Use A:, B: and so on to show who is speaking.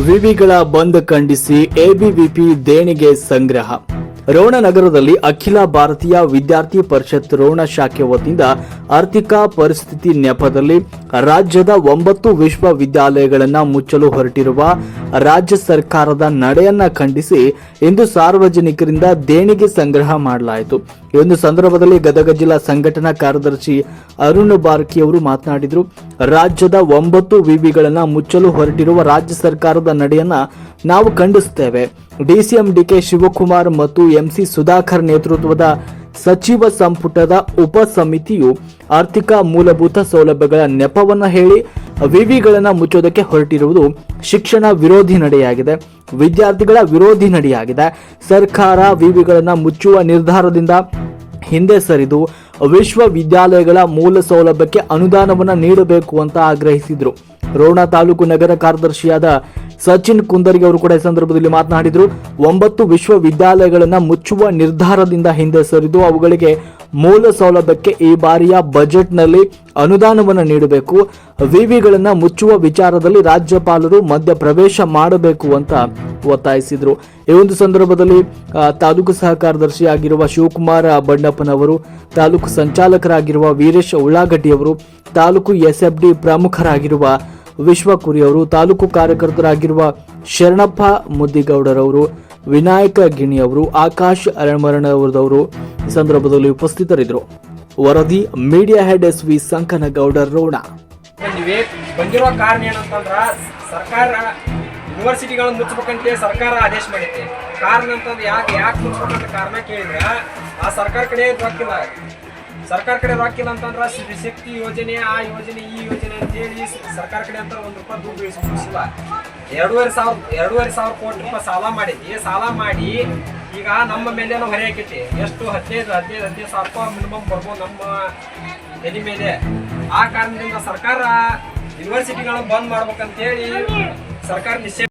A: ವಿವಿಗಳ ಬಂದ್ ಖಂಡಿಸಿ ಎಬಿವಿಪಿ ದೇಣಿಗೆ ಸಂಗ್ರಹ. ರೋಣ ನಗರದಲ್ಲಿ ಅಖಿಲ ಭಾರತೀಯ ವಿದ್ಯಾರ್ಥಿ ಪರಿಷತ್ ರೋಣ ಶಾಖೆ ವತಿಯಿಂದ ಆರ್ಥಿಕ ಪರಿಸ್ಥಿತಿ ನೆಪದಲ್ಲಿ ರಾಜ್ಯದ 9 ವಿಶ್ವವಿದ್ಯಾಲಯಗಳನ್ನು ಮುಚ್ಚಲು ಹೊರಟಿರುವ ರಾಜ್ಯ ಸರ್ಕಾರದ ನಡೆಯನ್ನ ಖಂಡಿಸಿ ಇಂದು ಸಾರ್ವಜನಿಕರಿಂದ ದೇಣಿಗೆ ಸಂಗ್ರಹ ಮಾಡಲಾಯಿತು. ಈ ಒಂದು ಸಂದರ್ಭದಲ್ಲಿ ಗದಗ ಜಿಲ್ಲಾ ಸಂಘಟನಾ ಕಾರ್ಯದರ್ಶಿ ಅರುಣ್ ಬಾರ್ಕಿ ಅವರು ಮಾತನಾಡಿದರು. ರಾಜ್ಯದ 9 ವಿವಿಗಳನ್ನು ಮುಚ್ಚಲು ಹೊರಟಿರುವ ರಾಜ್ಯ ಸರ್ಕಾರದ ನಡೆಯನ್ನ ನಾವು ಖಂಡಿಸುತ್ತೇವೆ. ಡಿಸಿಎಂ ಡಿಕೆ ಶಿವಕುಮಾರ್ ಮತ್ತು ಎಂಸಿ ಸುಧಾಕರ್ ನೇತೃತ್ವದ ಸಚಿವ ಸಂಪುಟದ ಉಪ ಸಮಿತಿಯು ಆರ್ಥಿಕ ಮೂಲಭೂತ ಸೌಲಭ್ಯಗಳ ನೆಪವನ್ನ ಹೇಳಿ ವಿವಿಗಳನ್ನು ಮುಚ್ಚೋದಕ್ಕೆ ಹೊರಟಿರುವುದು ಶಿಕ್ಷಣ ವಿರೋಧಿ ನಡೆಯಾಗಿದೆ, ವಿದ್ಯಾರ್ಥಿಗಳ ವಿರೋಧಿ ನಡೆಯಾಗಿದೆ. ಸರ್ಕಾರ ವಿವಿಗಳನ್ನು ಮುಚ್ಚುವ ನಿರ್ಧಾರದಿಂದ ಹಿಂದೆ ಸರಿದು ವಿಶ್ವವಿದ್ಯಾಲಯಗಳ ಮೂಲ ಸೌಲಭ್ಯಕ್ಕೆ ಅನುದಾನವನ್ನು ನೀಡಬೇಕು ಅಂತ ಆಗ್ರಹಿಸಿದ್ರು. ರೋಣ ತಾಲೂಕು ನಗರ ಕಾರ್ಯದರ್ಶಿಯಾದ ಸಚಿನ್ ಕುಂದರ್ಗಿ ಅವರು ಕೂಡ ಈ ಸಂದರ್ಭದಲ್ಲಿ ಮಾತನಾಡಿದರು. 9 ವಿಶ್ವವಿದ್ಯಾಲಯಗಳನ್ನು ಮುಚ್ಚುವ ನಿರ್ಧಾರದಿಂದ ಹಿಂದೆ ಸರಿದು ಅವುಗಳಿಗೆ ಮೂಲ ಸೌಲಭ್ಯಕ್ಕೆ ಈ ಬಾರಿಯ ಬಜೆಟ್ನಲ್ಲಿ ಅನುದಾನವನ್ನು ನೀಡಬೇಕು. ವಿವಿಗಳನ್ನು ಮುಚ್ಚುವ ವಿಚಾರದಲ್ಲಿ ರಾಜ್ಯಪಾಲರು ಮಧ್ಯ ಪ್ರವೇಶ ಮಾಡಬೇಕು ಅಂತ ಒತ್ತಾಯಿಸಿದರು. ಈ ಒಂದು ಸಂದರ್ಭದಲ್ಲಿ ತಾಲೂಕು ಸಹ ಕಾರ್ಯದರ್ಶಿ ಆಗಿರುವ ಶಿವಕುಮಾರ್ ಬಣ್ಣಪ್ಪನವರು, ತಾಲೂಕು ಸಂಚಾಲಕರಾಗಿರುವ ವೀರೇಶ್ ಉಳ್ಳಾಗಡ್ಡಿ ಅವರು, ತಾಲೂಕು ಎಸ್ಎಫ್ಡಿ ಪ್ರಮುಖರಾಗಿರುವ ವಿಶ್ವಕುರಿ ಅವರು, ತಾಲೂಕು ಕಾರ್ಯಕರ್ತರಾಗಿರುವ ಶರಣಪ್ಪ ಮುದ್ದಿಗೌಡರವರು, ವಿನಾಯಕ ಗಿಣಿ ಅವರು, ಆಕಾಶ್ ಅರಣ್ಮರಣವರದವರು ಈ ಸಂದರ್ಭದಲ್ಲಿ ಉಪಸ್ಥಿತರಿದ್ದರು. ವರದಿ media head S V. Sankanagoudar, Ron.
B: ಬಂದಿರುವ ಕಾರಣ ಏನಂತಂದ್ರ ಸರ್ಕಾರ ಯೂನಿವರ್ಸಿಟಿಗಳನ್ನು ಮುಚ್ಚಬೇಕಂತ ಸರ್ಕಾರ ಆದೇಶ ಮಾಡೈತೆ. ಕಾರಣ ಅಂತಂದ್ರೆ ಯಾಕೆ ಮುಚ್ಚಬೇಕಂತ ಕಾರಣ ಕೇಳಿದ್ರೆ ಆ ಸರ್ಕಾರ ಕಡೆ ರೊಕ್ಕಿಲ್ಲ ಅಂತಂದ್ರೆ ಶಕ್ತಿ ಯೋಜನೆ, ಆ ಯೋಜನೆ, ಈ ಯೋಜನೆ ಅಂತೇಳಿ ಸರ್ಕಾರ ಕಡೆ ಅಂತ ₹1 ದುಡ್ಡು ಉಳಿಸಿಲ್ಲ. 2,500 ಕೋಟಿ ರೂಪಾಯಿ ಸಾಲ ಮಾಡೈತಿ. ಸಾಲ ಮಾಡಿ ಈಗ ನಮ್ಮ ಮೇಲೇನೋ ಹೊರೆ ಹಾಕೈತಿ. ಎಷ್ಟು 15,000 ರೂಪಾಯಿ ಮಿನಿಮಮ್ ಬರ್ಬೋದು ನಮ್ಮ ತೆಲಿ ಮೇಲೆ. ಆ ಕಾರಣದಿಂದ ಸರ್ಕಾರ ಯೂನಿವರ್ಸಿಟಿಗಳನ್ನು ಬಂದ್ ಮಾಡ್ಬೇಕಂತೇಳಿ ಸರ್ಕಾರ ನಿಶ್ಚಯ